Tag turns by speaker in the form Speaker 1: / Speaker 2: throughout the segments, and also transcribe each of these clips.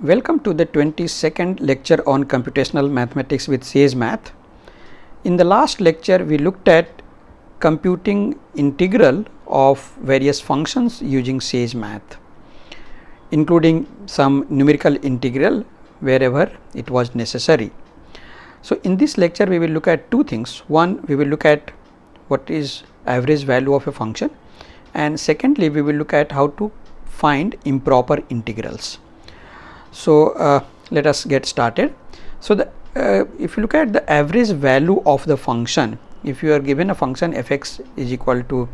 Speaker 1: Welcome to the 22nd lecture on computational mathematics with SageMath. In the last lecture, we looked at computing integral of various functions using SageMath, including some numerical integral wherever it was necessary. So, in this lecture, we will look at two things. One, we will look at what is average value of a function, and secondly, we will look at how to find improper integrals. So, let us get started. So, if you look at the average value of the function, if you are given a function f(x) is equal to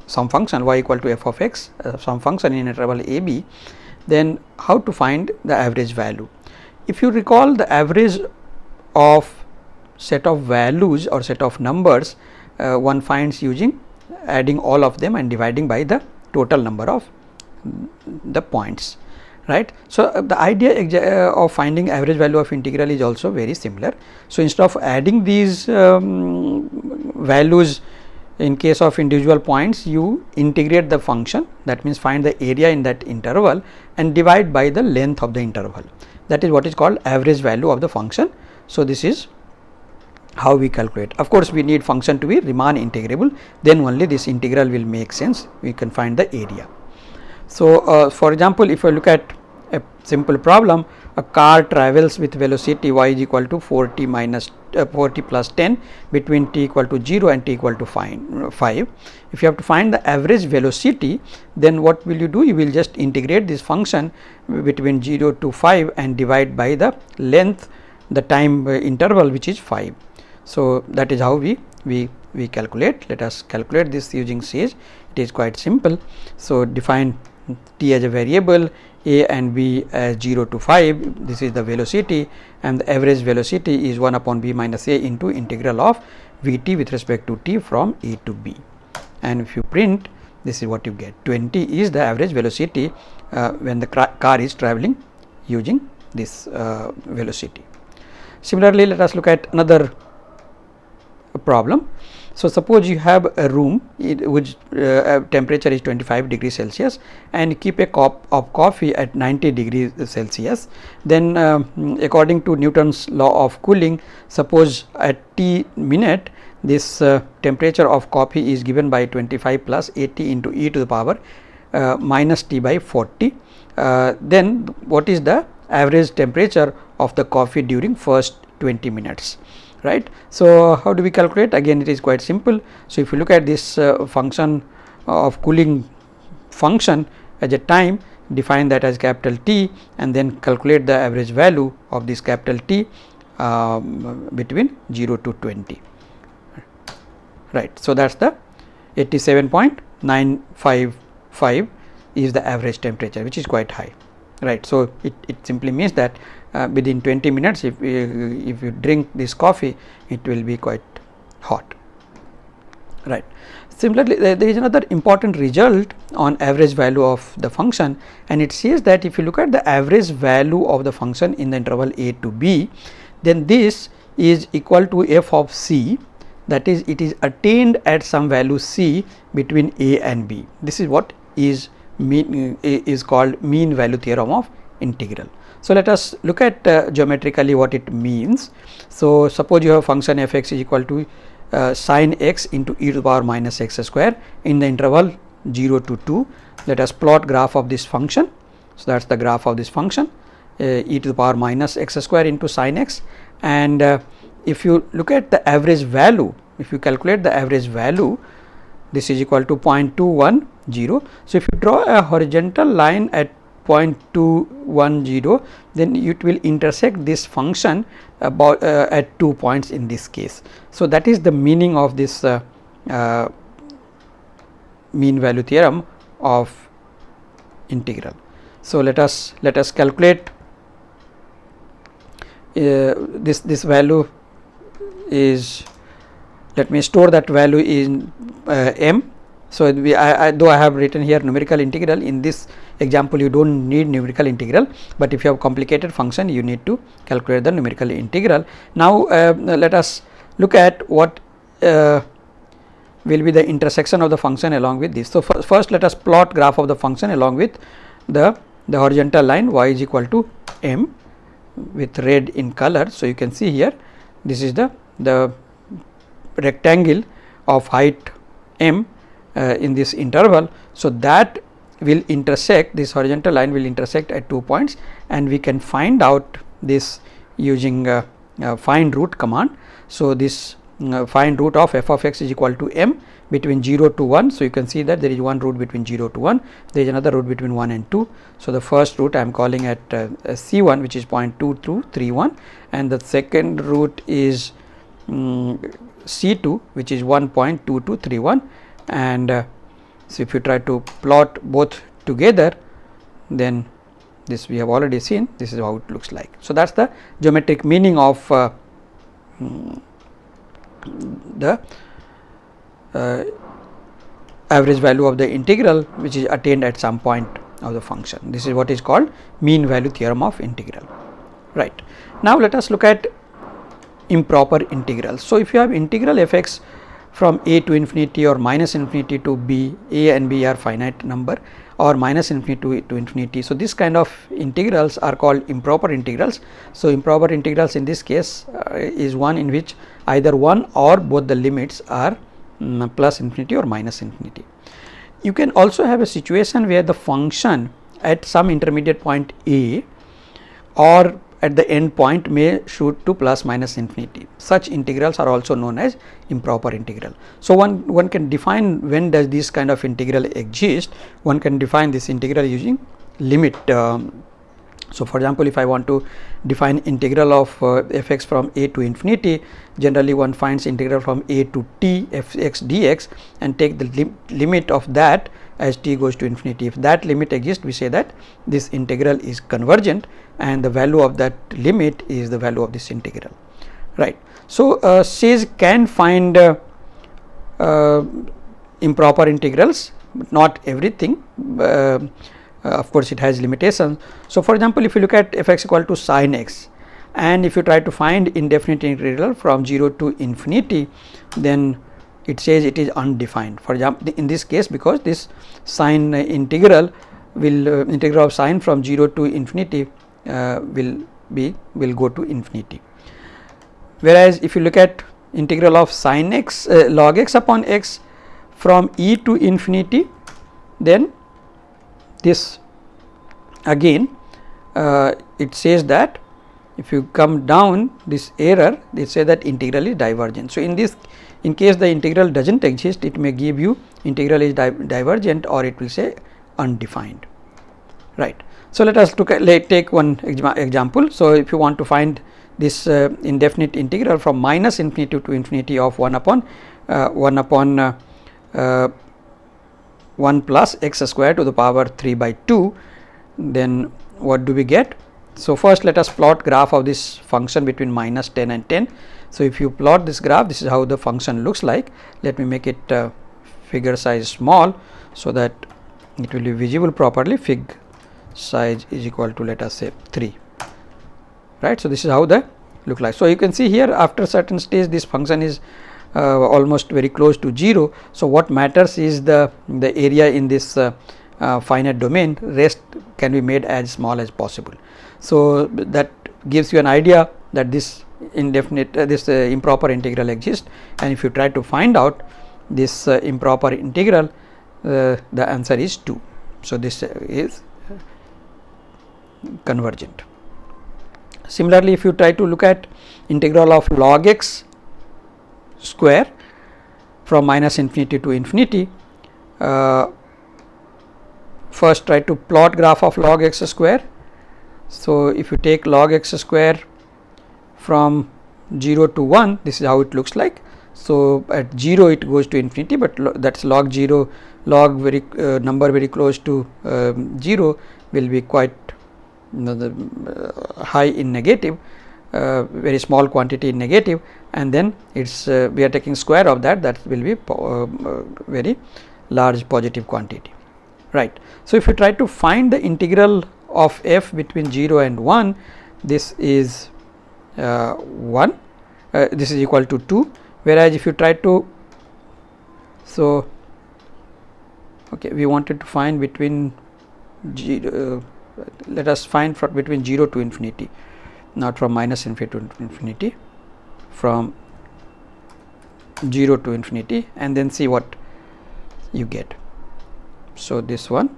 Speaker 1: some function y equal to f of x, some function in interval a b, then how to find the average value? If you recall, the average of set of values or set of numbers one finds using adding all of them and dividing by the total number of the points, right. So, the idea of finding average value of integral is also very similar. So, instead of adding these values in case of individual points, you integrate the function, that means find the area in that interval and divide by the length of the interval. That is what is called average value of the function. So, this is how we calculate. Of course, we need function to be Riemann integrable, then only this integral will make sense, we can find the area. So, for example, if I look at a simple problem, a car travels with velocity y is equal to 40 plus 10 between t equal to 0 and t equal to 5. If you have to find the average velocity, then what will you do? You will just integrate this function between 0 to 5 and divide by the length, the time interval, which is 5. So, that is how we calculate. Let us calculate this using Sage. It is quite simple. So, define t as a variable, a and b as 0 to 5, this is the velocity, and the average velocity is 1 upon b minus a into integral of vt with respect to t from a to b. And if you print, this is what you get. 20 is the average velocity when the car is traveling using this velocity. Similarly, let us look at another problem. So, suppose you have a room which temperature is 25 degrees Celsius and keep a cup of coffee at 90 degrees Celsius. Then according to Newton's law of cooling, suppose at t minute this temperature of coffee is given by 25 plus 80 into e to the power minus t by 40. Then what is the average temperature of the coffee during first 20 minutes? Right. So, how do we calculate? Again, it is quite simple. So, if you look at this function of cooling function as a time, define that as capital T and then calculate the average value of this capital T between 0 to 20. Right. So, that is the 87.955 is the average temperature, which is quite high. Right. So, it simply means that within 20 minutes if you drink this coffee, it will be quite hot, right. Similarly, there is another important result on average value of the function, and it says that if you look at the average value of the function in the interval a to b, then this is equal to f of c, that is it is attained at some value c between a and b. This is what is called mean value theorem of integral. So, let us look at geometrically what it means. So, suppose you have a function f x is equal to sin x into e to the power minus x square in the interval 0 to 2. Let us plot graph of this function. So, that is the graph of this function e to the power minus x square into sin x, and if you look at the average value, if you calculate the average value, this is equal to 0.210. So, if you draw a horizontal line at 0.210, then it will intersect this function about at 2 points in this case. So, that is the meaning of this mean value theorem of integral. So, let us calculate this value is, let me store that value in m. So, though I have written here numerical integral, in this example you do not need numerical integral, but if you have complicated function you need to calculate the numerical integral. Now, let us look at what will be the intersection of the function along with this. So, first let us plot graph of the function along with the the horizontal line y is equal to m with red in color. So, you can see here this is the rectangle of height m in this interval. So, that will intersect, this horizontal line will intersect at 2 points, and we can find out this using find root command. So, this find root of f of x is equal to m between 0 to 1. So, you can see that there is one root between 0 to 1, there is another root between 1 and 2. So, the first root I am calling at C1, which is 0.2231, and the second root is C2, which is 1.2231, and so if you try to plot both together, then this we have already seen, this is how it looks like. So, that is the geometric meaning of the average value of the integral, which is attained at some point of the function. This is what is called mean value theorem of integral. Right. Now, let us look at improper integrals. So, if you have integral f x from a to infinity or minus infinity to b, a and b are finite number, or minus infinity to infinity. So, this kind of integrals are called improper integrals. So, improper integrals in this case is one in which either one or both the limits are plus infinity or minus infinity. You can also have a situation where the function at some intermediate point a or at the end point may shoot to plus minus infinity. Such integrals are also known as improper integral. So, one can define when does this kind of integral exist. One can define this integral using limit. So, for example, if I want to define integral of f x from a to infinity, generally one finds integral from a to t f x dx and take the limit of that as t goes to infinity. If that limit exists, we say that this integral is convergent, and the value of that limit is the value of this integral, right. So, Sage can find improper integrals, but not everything. Of course, it has limitations. So, for example, if you look at f x equal to sin x, and if you try to find indefinite integral from 0 to infinity, then it says it is undefined. For example, in this case, because this sine integral will integral of sine from 0 to infinity will go to infinity. Whereas, if you look at integral of sin x log x upon x from e to infinity, then this again it says that if you come down this error, they say that integral is divergent. So, in case the integral does not exist, it may give you integral is divergent, or it will say undefined, right. So, let us take one example. So, if you want to find this indefinite integral from minus infinity to infinity of 1 upon 1 plus x square to the power 3 by 2, then what do we get? So, first let us plot graph of this function between minus 10 and 10. So, if you plot this graph, this is how the function looks like. Let me make it figure size small, so that it will be visible properly. Fig size is equal to, let us say, 3, right. So, this is how the look like. So, you can see here after certain stage this function is almost very close to 0. So, what matters is the area in this finite domain, rest can be made as small as possible. So, that gives you an idea that this indefinite improper integral exists, and if you try to find out this improper integral, the answer is 2. So, this is convergent. Similarly, if you try to look at integral of log x square from minus infinity to infinity, first try to plot graph of log x square. So, if you take log x square from 0 to 1, this is how it looks like. So, at 0 it goes to infinity, but that is log 0, log very number very close to 0 will be quite high in negative, very small quantity in negative, and then it's we are taking square of that, that will be very large positive quantity, right. So, if you try to find the integral of f between 0 and 1, this is 1, this is equal to 2, whereas if you try to, so okay, we wanted to find between 0, let us find from between 0 to infinity, not from minus infinity to infinity, from 0 to infinity, and then see what you get. So, this one,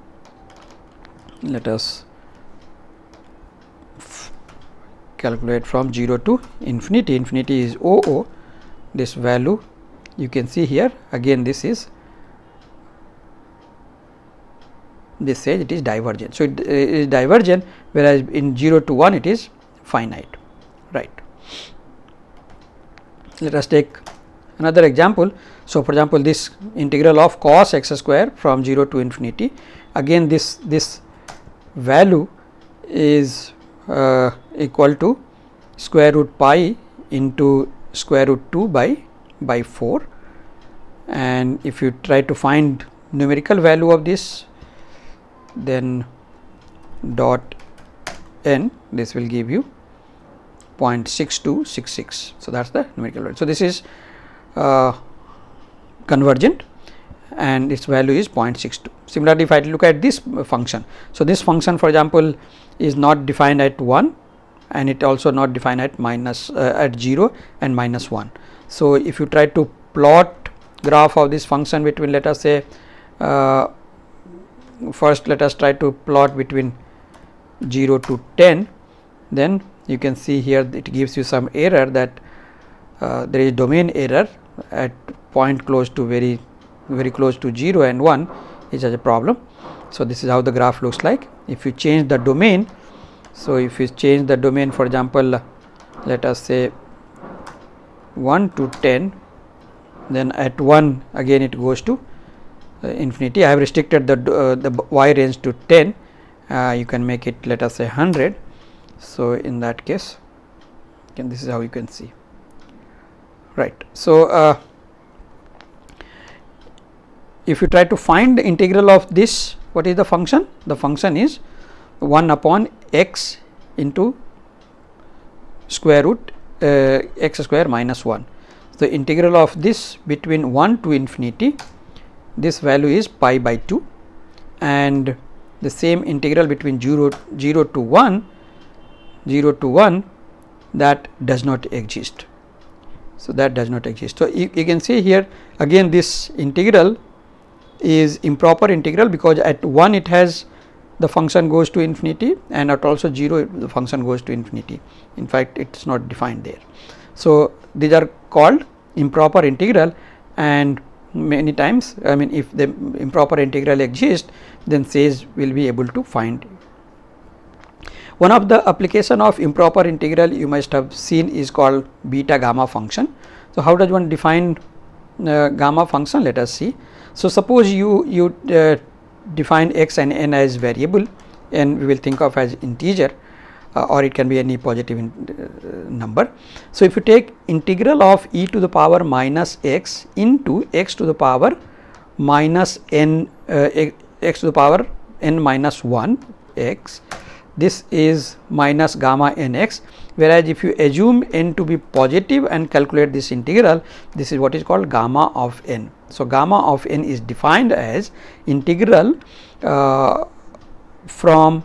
Speaker 1: let us calculate from 0 to infinity. Infinity is 0, this value you can see here. Again, this is, this says it is divergent. So, it is divergent, whereas in 0 to 1 it is finite, right. Let us take another example. So, for example, this integral of cos x square from 0 to infinity, again this value is equal to square root pi into square root 2 by 4, and if you try to find numerical value of this, then dot n, this will give you 0.6266. So, that is the numerical value. So, this is convergent and its value is 0.62. Similarly, if I look at this function, so this function, for example, is not defined at 1 and it also not defined at minus at 0 and minus 1. So, if you try to plot graph of this function between, let us say, first let us try to plot between 0 to 10, then you can see here it gives you some error that there is domain error at point close to very close to 0 and 1 is a problem. So, this is how the graph looks like. If you change the domain, so if you change the domain, for example, let us say 1 to 10, then at 1 again it goes to infinity. I have restricted the y range to 10, you can make it, let us say, 100. So, in that case, this is how you can see, right. So, if you try to find the integral of this, what is the function? The function is 1 upon x into square root x square minus 1. So, integral of this between 1 to infinity, this value is pi by 2, and the same integral between 0 to 1 that does not exist. So, that does not exist. So, you can see here again this integral is improper integral, because at 1 it has the function goes to infinity, and at also 0 the function goes to infinity. In fact, it is not defined there. So, these are called improper integral, and many times, I mean, if the improper integral exists, then Sage will be able to find. One of the application of improper integral you must have seen is called beta gamma function. So, how does one define gamma function? Let us see. So, suppose you define x and n as variable, and we will think of as integer, or it can be any positive number. So, if you take integral of e to the power minus x into x to the power minus n x to the power n minus 1 x, this is minus gamma n x, whereas if you assume n to be positive and calculate this integral, this is what is called gamma of n. So, gamma of n is defined as integral from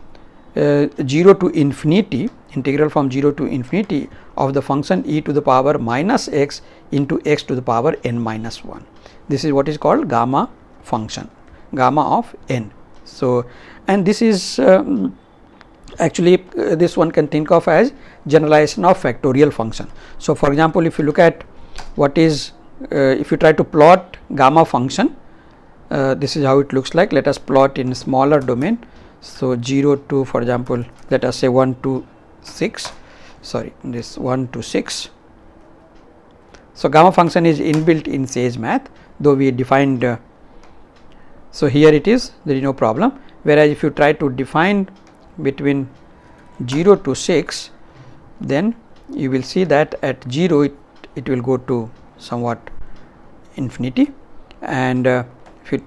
Speaker 1: 0 to infinity, integral from 0 to infinity of the function e to the power minus x into x to the power n minus 1. This is what is called gamma function, gamma of n. So, and this is actually this one can think of as generalization of factorial function. So, for example, if you look at what is if you try to plot gamma function, this is how it looks like. Let us plot in smaller domain. So, 0 to, for example, let us say 1 to 6, sorry, this 1 to 6. So, gamma function is inbuilt in SageMath, though we defined. So, here it is, there is no problem, whereas if you try to define between 0 to 6, then you will see that at 0 it will go to somewhat infinity, and if you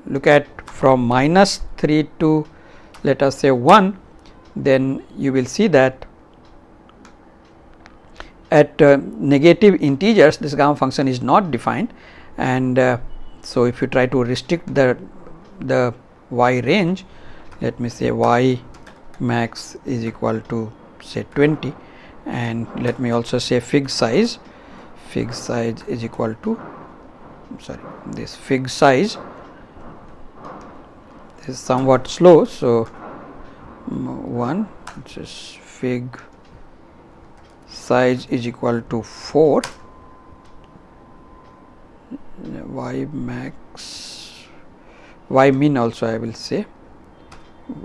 Speaker 1: look at from minus 3 to, let us say, 1, then you will see that at negative integers this gamma function is not defined, and so if you try to restrict the y range, let me say y max is equal to say 20, and let me also say fig size is equal to, sorry, this fig size is somewhat slow, so 1, which is fig size is equal to 4, y min also I will say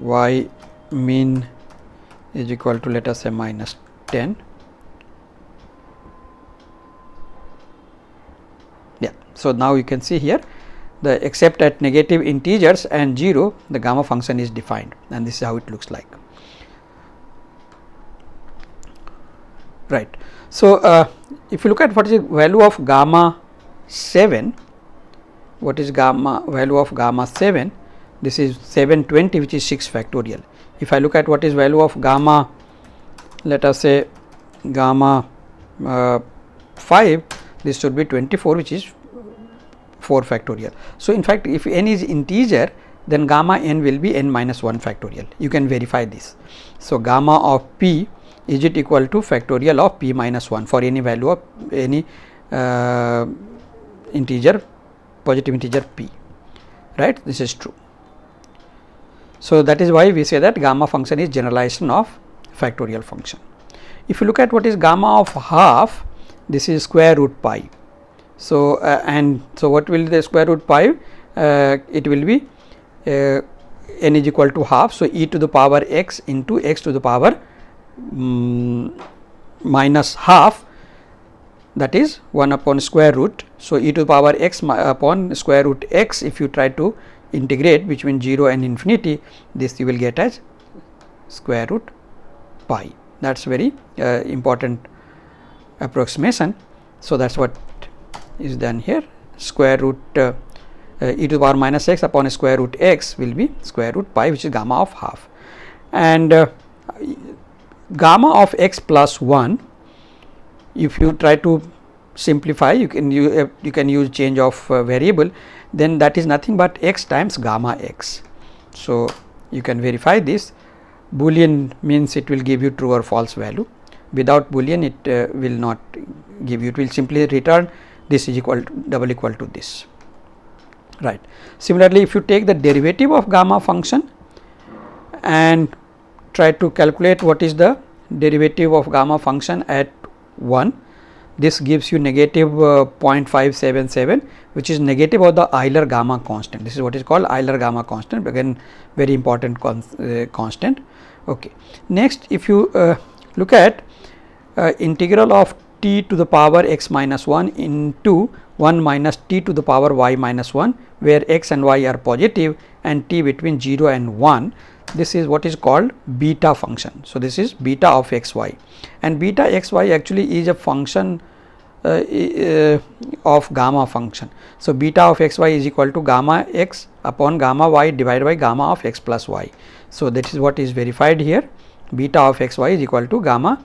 Speaker 1: y min is equal to, let us say, minus 10. Yeah, so now you can see here the except at negative integers and 0 the gamma function is defined, and this is how it looks like. Right. So, if you look at what is the value of gamma 7, what is value of gamma 7? This is 720, which is 6 factorial. If I look at what is value of gamma, let us say gamma 5, this should be 24, which is 4 factorial. So, in fact, if n is integer, then gamma n will be n minus 1 factorial. You can verify this. So, gamma of p, is it equal to factorial of p minus 1 for any value of any integer, positive integer p, right? This is true. So, that is why we say that gamma function is generalization of factorial function. If you look at what is gamma of half, this is square root pi. So, and so what will the square root pi? It will be n is equal to half. So, e to the power x into x to the power minus half, that is 1 upon square root. So, e to the power x upon square root x, if you try to integrate between 0 and infinity, this you will get as square root pi. That is very important approximation. So, that is what is done here. Square root e to the power minus x upon square root x will be square root pi, which is gamma of half. And gamma of x plus 1, if you try to simplify, you can use change of variable, then that is nothing but x times gamma x. So, you can verify this. Boolean means it will give you true or false value. Without Boolean, it will not give you, it will simply return this is equal to double equal to this, right. Similarly, if you take the derivative of gamma function and try to calculate what is the derivative of gamma function at 1, this gives you negative 0.577, which is negative of the Euler gamma constant. This is what is called Euler gamma constant, again very important constant. Okay. Next, if you look at integral of t to the power x minus 1 into 1 minus t to the power y minus 1, where x and y are positive and t between 0 and 1, this is what is called beta function. So, this is beta of x y, and beta x y actually is a function of gamma function. So, beta of x y is equal to gamma x upon gamma y divided by gamma of x plus y. So, that is what is verified here. Beta of x y is equal to gamma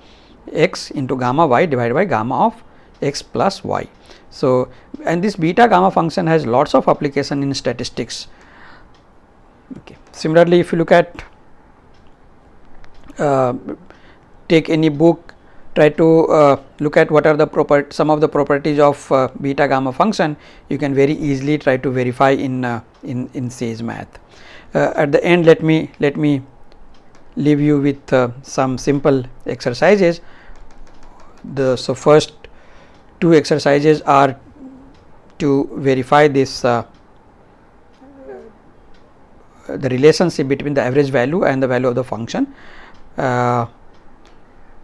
Speaker 1: x into gamma y divided by gamma of x plus y. So, and this beta gamma function has lots of application in statistics. Okay. Similarly, if you look at take any book, try to look at what are the some of the properties of beta gamma function, you can very easily try to verify in SageMath. At the end, let me leave you with some simple exercises. So, first two exercises are to verify this the relationship between the average value and the value of the function,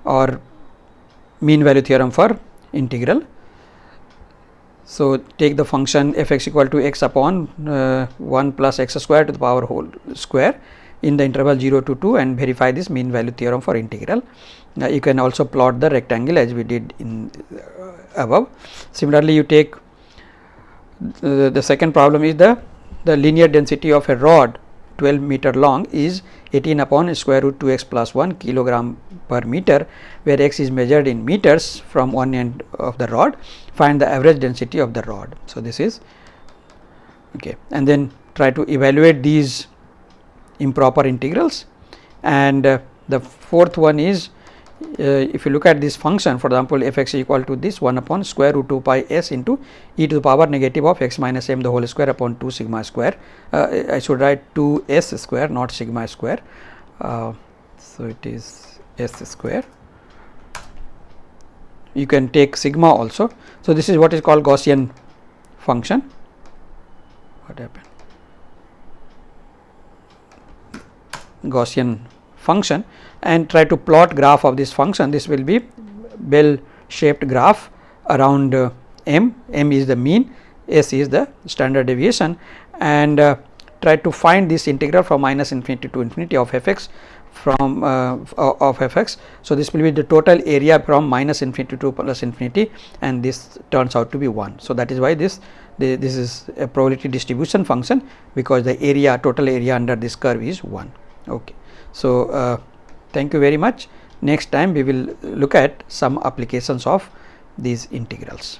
Speaker 1: or mean value theorem for integral. So, take the function f x equal to x upon 1 plus x square to the power whole square in the interval 0 to 2 and verify this mean value theorem for integral. You can also plot the rectangle as we did in above. Similarly, you take the second problem is the linear density of a rod 12 meter long is 18 upon square root 2x plus 1 kilogram per meter, where x is measured in meters from one end of the rod. Find the average density of the rod. So, this is okay, and then try to evaluate these improper integrals and the fourth one is if you look at this function, for example, f x equal to this 1 upon square root 2 pi s into e to the power negative of x minus m the whole square upon 2 sigma square. I should write 2 s square, not sigma square. So it is s square. You can take sigma also. So this is what is called Gaussian function. What happened? Gaussian function, and try to plot graph of this function. This will be bell shaped graph around m. M is the mean, s is the standard deviation, and try to find this integral from minus infinity to infinity of f x from of f x. So this will be the total area from minus infinity to plus infinity, and this turns out to be 1. So that is why this is a probability distribution function, because the area, total area under this curve is 1. Okay. So thank you very much. Next time we will look at some applications of these integrals.